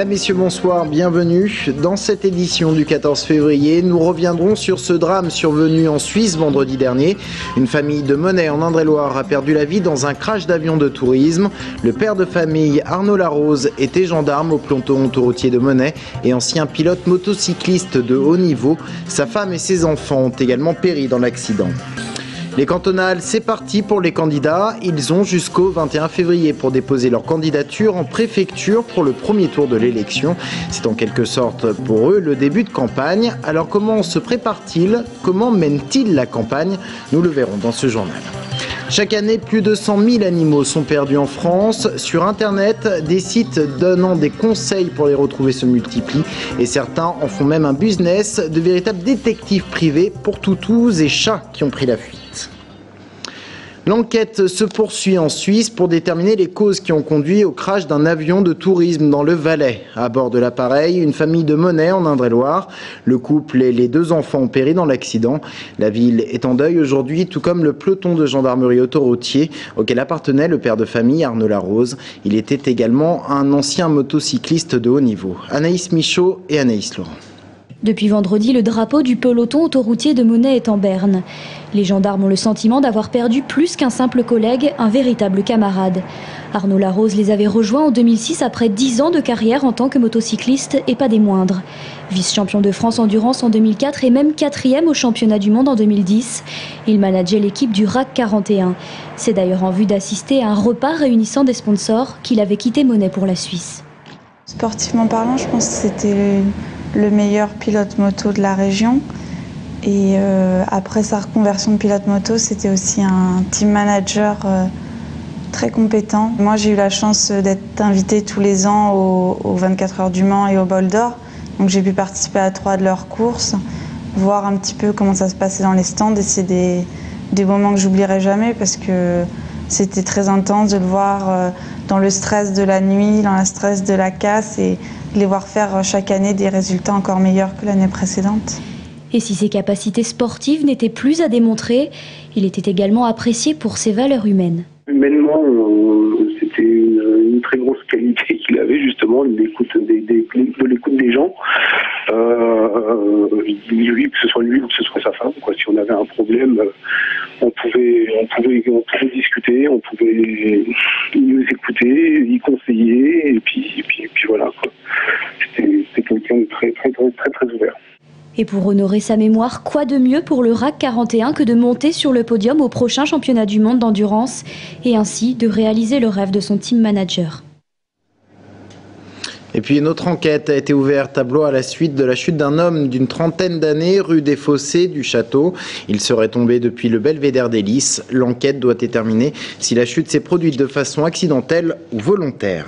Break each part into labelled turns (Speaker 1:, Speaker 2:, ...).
Speaker 1: Mesdames, Messieurs, bonsoir, bienvenue. Dans cette édition du 14 février, nous reviendrons sur ce drame survenu en Suisse vendredi dernier. Une famille de Monnet en Indre-et-Loire a perdu la vie dans un crash d'avion de tourisme. Le père de famille, Arnaud Larose, était gendarme au peloton autoroutier de Monnet et ancien pilote motocycliste de haut niveau. Sa femme et ses enfants ont également péri dans l'accident. Les cantonales, c'est parti pour les candidats. Ils ont jusqu'au 21 février pour déposer leur candidature en préfecture pour le premier tour de l'élection. C'est en quelque sorte pour eux le début de campagne. Alors comment se prépare-t-il? Comment mène-t-il la campagne? Nous le verrons dans ce journal. Chaque année, plus de 100 000 animaux sont perdus en France. Sur Internet, des sites donnant des conseils pour les retrouver se multiplient et certains en font même un business, de véritables détectives privés pour toutous et chats qui ont pris la fuite. L'enquête se poursuit en Suisse pour déterminer les causes qui ont conduit au crash d'un avion de tourisme dans le Valais. À bord de l'appareil, une famille de Monnet en Indre-et-Loire. Le couple et les deux enfants ont péri dans l'accident. La ville est en deuil aujourd'hui, tout comme le peloton de gendarmerie autoroutier auquel appartenait le père de famille Arnaud Larose. Il était également un ancien motocycliste de haut niveau. Anaïs Michaud et Anaïs Laurent.
Speaker 2: Depuis vendredi, le drapeau du peloton autoroutier de Monnet est en berne. Les gendarmes ont le sentiment d'avoir perdu plus qu'un simple collègue, un véritable camarade. Arnaud Larose les avait rejoints en 2006 après 10 ans de carrière en tant que motocycliste et pas des moindres. Vice-champion de France Endurance en 2004 et même 4e au championnat du monde en 2010. Il manageait l'équipe du RAC 41. C'est d'ailleurs en vue d'assister à un repas réunissant des sponsors qu'il avait quitté Monnet pour la Suisse.
Speaker 3: Sportivement parlant, je pense que c'était le meilleur pilote moto de la région. Et après sa reconversion de pilote moto, c'était aussi un team manager très compétent. Moi, j'ai eu la chance d'être invitée tous les ans aux 24 heures du Mans et au Bol d'Or. Donc j'ai pu participer à 3 de leurs courses, voir un petit peu comment ça se passait dans les stands. Et c'est des moments que j'oublierai jamais parce que c'était très intense de le voir dans le stress de la nuit, dans le stress de la casse et les voir faire chaque année des résultats encore meilleurs que l'année précédente.
Speaker 2: Et si ses capacités sportives n'étaient plus à démontrer, il était également apprécié pour ses valeurs humaines.
Speaker 4: Humainement, c'était une très grosse qualité qu'il avait justement, de l'écoute des gens. Lui, que ce soit lui ou que ce soit sa femme, quoi. Si on avait un problème, on pouvait discuter, on pouvait nous écouter, y conseiller, et puis voilà, quoi. C'était quelqu'un de très ouvert.
Speaker 2: Et pour honorer sa mémoire, quoi de mieux pour le RAC 41 que de monter sur le podium au prochain championnat du monde d'endurance et ainsi de réaliser le rêve de son team manager.
Speaker 1: Et puis une autre enquête a été ouverte à Blois à la suite de la chute d'un homme d'une trentaine d'années rue des Fossés du Château. Il serait tombé depuis le belvédère des Lys. L'enquête doit déterminer si la chute s'est produite de façon accidentelle ou volontaire.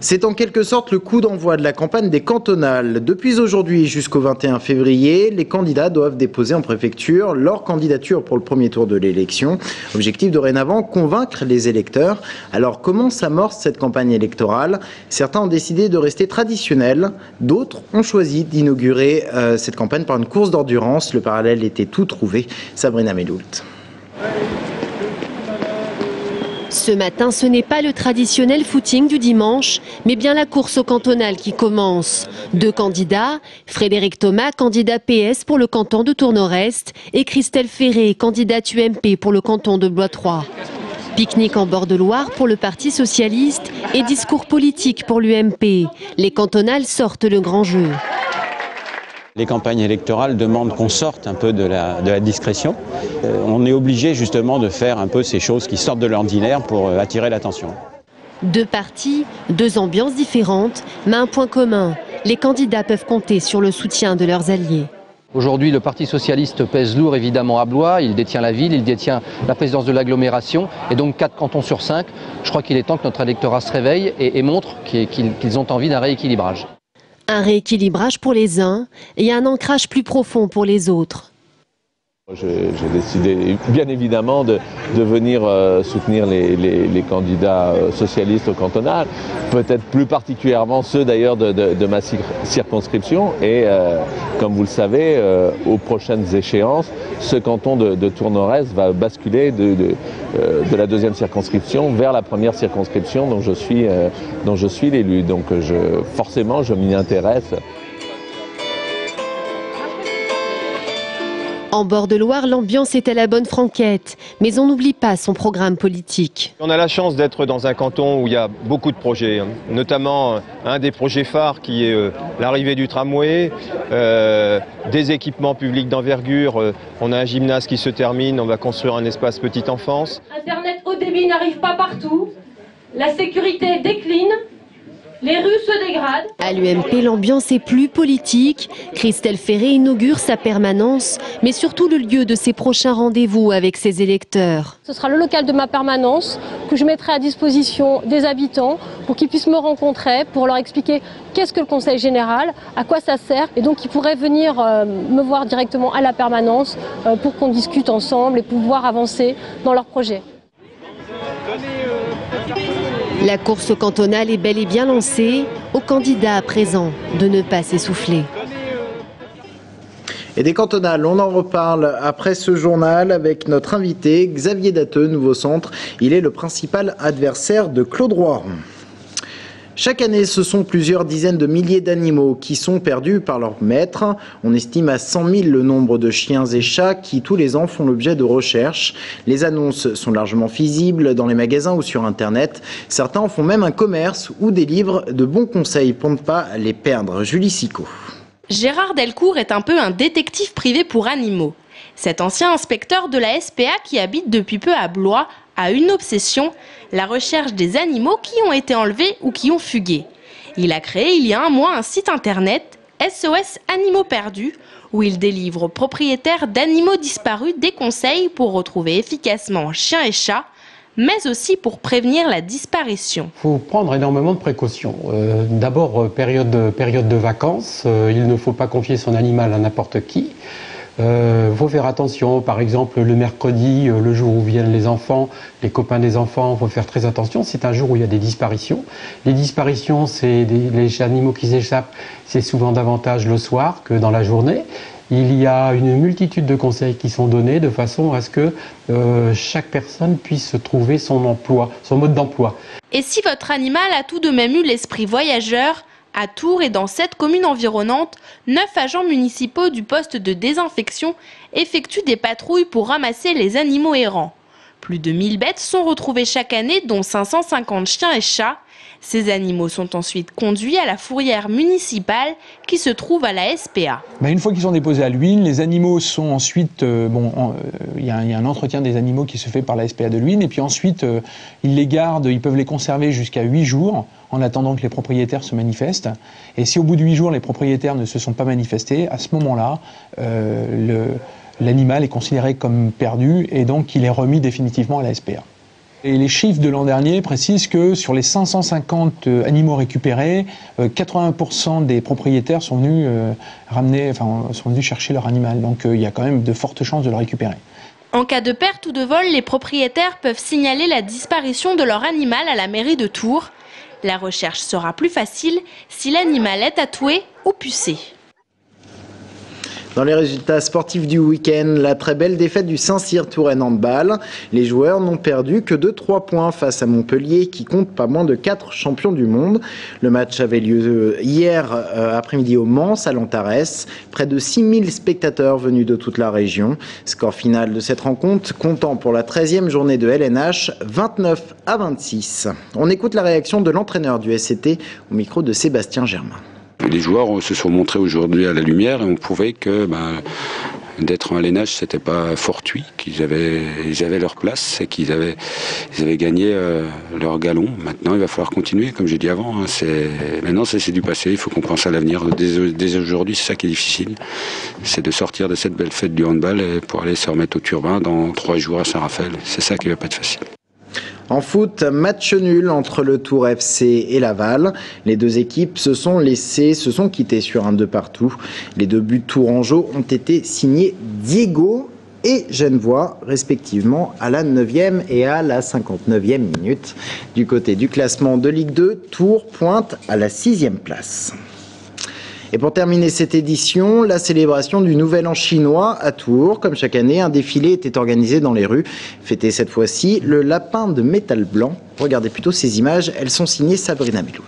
Speaker 1: C'est en quelque sorte le coup d'envoi de la campagne des cantonales. Depuis aujourd'hui jusqu'au 21 février, les candidats doivent déposer en préfecture leur candidature pour le premier tour de l'élection. Objectif dorénavant, convaincre les électeurs. Alors comment s'amorce cette campagne électorale? Certains ont décidé de rester traditionnels, d'autres ont choisi d'inaugurer cette campagne par une course d'endurance. Le parallèle était tout trouvé. Sabrina Meloult.
Speaker 5: Ce matin, ce n'est pas le traditionnel footing du dimanche, mais bien la course au cantonal qui commence. 2 candidats, Frédéric Thomas, candidat PS pour le canton de Tours-Nord-Est, et Christelle Ferré, candidate UMP pour le canton de Blois 3. Pique-nique en bord de Loire pour le Parti socialiste et discours politique pour l'UMP. Les cantonales sortent le grand jeu.
Speaker 6: Les campagnes électorales demandent qu'on sorte un peu de la discrétion. On est obligé justement de faire un peu ces choses qui sortent de l'ordinaire pour attirer l'attention.
Speaker 5: 2 partis, 2 ambiances différentes, mais un point commun. Les candidats peuvent compter sur le soutien de leurs alliés.
Speaker 7: Aujourd'hui, le Parti socialiste pèse lourd évidemment à Blois. Il détient la ville, il détient la présidence de l'agglomération et donc 4 cantons sur 5. Je crois qu'il est temps que notre électorat se réveille et montre qu'ils ont envie d'un rééquilibrage.
Speaker 5: Un rééquilibrage pour les uns et un ancrage plus profond pour les autres.
Speaker 8: J'ai décidé bien évidemment de venir soutenir les candidats socialistes au cantonal, peut-être plus particulièrement ceux d'ailleurs de ma circonscription et comme vous le savez, aux prochaines échéances, ce canton de Tourneresse va basculer de la deuxième circonscription vers la première circonscription dont je suis l'élu. Donc forcément je m'y intéresse.
Speaker 5: En bord de Loire, l'ambiance est à la bonne franquette, mais on n'oublie pas son programme politique.
Speaker 9: On a la chance d'être dans un canton où il y a beaucoup de projets, notamment un des projets phares qui est l'arrivée du tramway, des équipements publics d'envergure. On a un gymnase qui se termine, on va construire un espace petite enfance.
Speaker 10: Internet haut débit n'arrive pas partout, la sécurité décline. Les rues se dégradent.
Speaker 5: À l'UMP, l'ambiance est plus politique. Christelle Ferré inaugure sa permanence, mais surtout le lieu de ses prochains rendez-vous avec ses électeurs.
Speaker 10: Ce sera le local de ma permanence que je mettrai à disposition des habitants pour qu'ils puissent me rencontrer, pour leur expliquer qu'est-ce que le Conseil général, à quoi ça sert. Et donc ils pourraient venir me voir directement à la permanence pour qu'on discute ensemble et pouvoir avancer dans leurs projets.
Speaker 5: La course cantonale est bel et bien lancée, aux candidats à présent de ne pas s'essouffler.
Speaker 1: Et des cantonales, on en reparle après ce journal avec notre invité Xavier Datteux, Nouveau Centre. Il est le principal adversaire de Claude Roy. Chaque année, ce sont plusieurs dizaines de milliers d'animaux qui sont perdus par leur maître. On estime à 100 000 le nombre de chiens et chats qui, tous les ans, font l'objet de recherches. Les annonces sont largement visibles dans les magasins ou sur Internet. Certains en font même un commerce ou délivrent de bons conseils pour ne pas les perdre. Julie Sicot.
Speaker 11: Gérard Delcourt est un peu un détective privé pour animaux. Cet ancien inspecteur de la SPA qui habite depuis peu à Blois a une obsession, la recherche des animaux qui ont été enlevés ou qui ont fugué. Il a créé il y a un mois un site internet SOS Animaux Perdus où il délivre aux propriétaires d'animaux disparus des conseils pour retrouver efficacement chiens et chats, mais aussi pour prévenir la disparition.
Speaker 12: Il faut prendre énormément de précautions. D'abord, période de vacances, il ne faut pas confier son animal à n'importe qui. Faut faire attention, par exemple le mercredi, le jour où viennent les enfants, les copains des enfants, faut faire très attention. C'est un jour où il y a des disparitions. Les disparitions, c'est les animaux qui s'échappent, c'est souvent davantage le soir que dans la journée. Il y a une multitude de conseils qui sont donnés de façon à ce que chaque personne puisse trouver son emploi, son mode d'emploi.
Speaker 11: Et si votre animal a tout de même eu l'esprit voyageur, à Tours et dans 7 communes environnantes, 9 agents municipaux du poste de désinfection effectuent des patrouilles pour ramasser les animaux errants. Plus de 1000 bêtes sont retrouvées chaque année, dont 550 chiens et chats. Ces animaux sont ensuite conduits à la fourrière municipale qui se trouve à la SPA.
Speaker 13: Une fois qu'ils sont déposés à Luynes, les animaux sont ensuite... il y a un entretien des animaux qui se fait par la SPA de Luynes et puis ensuite ils les gardent, ils peuvent les conserver jusqu'à 8 jours en attendant que les propriétaires se manifestent. Et si au bout de 8 jours les propriétaires ne se sont pas manifestés, à ce moment-là, l'animal est considéré comme perdu et donc il est remis définitivement à la SPA. Et les chiffres de l'an dernier précisent que sur les 550 animaux récupérés, 80% des propriétaires sont venus sont venus chercher leur animal. Donc il y a quand même de fortes chances de le récupérer.
Speaker 11: En cas de perte ou de vol, les propriétaires peuvent signaler la disparition de leur animal à la mairie de Tours. La recherche sera plus facile si l'animal est tatoué ou pucé.
Speaker 1: Dans les résultats sportifs du week-end, la très belle défaite du Saint-Cyr Touraine handball. Les joueurs n'ont perdu que de 3 points face à Montpellier qui compte pas moins de 4 champions du monde. Le match avait lieu hier après-midi au Mans, à l'Antares. Près de 6000 spectateurs venus de toute la région. Score final de cette rencontre comptant pour la 13e journée de LNH, 29-26. On écoute la réaction de l'entraîneur du SCT au micro de Sébastien Germain.
Speaker 14: Les joueurs se sont montrés aujourd'hui à la lumière et on prouvait que d'être en LNH, c'était pas fortuit, qu'ils avaient leur place et qu'ils avaient gagné leur galon. Maintenant, il va falloir continuer, comme j'ai dit avant. Maintenant, c'est du passé, il faut qu'on pense à l'avenir. Dès aujourd'hui, c'est ça qui est difficile. C'est de sortir de cette belle fête du handball et pour aller se remettre au turbin dans 3 jours à Saint-Raphaël. C'est ça qui va pas être facile.
Speaker 1: En foot, match nul entre le Tours FC et Laval. Les deux équipes se sont quittées sur un 2 partout. Les 2 buts tourangeaux ont été signés Diego et Genevois, respectivement à la 9e et à la 59e minute. Du côté du classement de Ligue 2, Tours pointe à la 6e place. Et pour terminer cette édition, la célébration du Nouvel An chinois à Tours. Comme chaque année, un défilé était organisé dans les rues. Fêté cette fois-ci, le lapin de métal blanc. Regardez plutôt ces images, elles sont signées Sabrina Melout.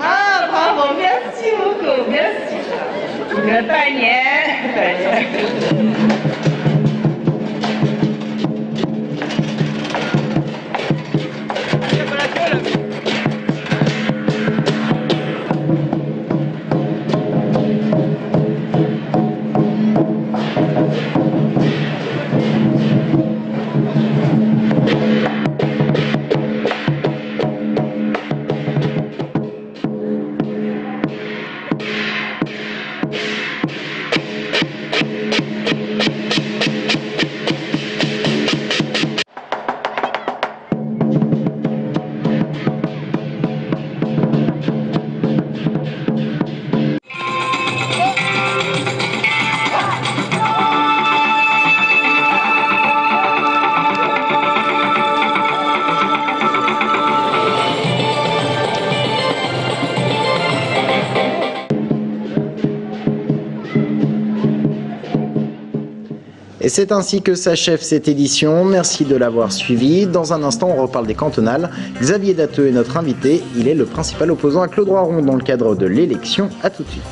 Speaker 15: Ah, bravo, merci beaucoup, merci. Le panier.
Speaker 1: Et c'est ainsi que s'achève cette édition. Merci de l'avoir suivi. Dans un instant, on reparle des cantonales. Xavier Datteux est notre invité. Il est le principal opposant à Claude Roiron dans le cadre de l'élection. À tout de suite.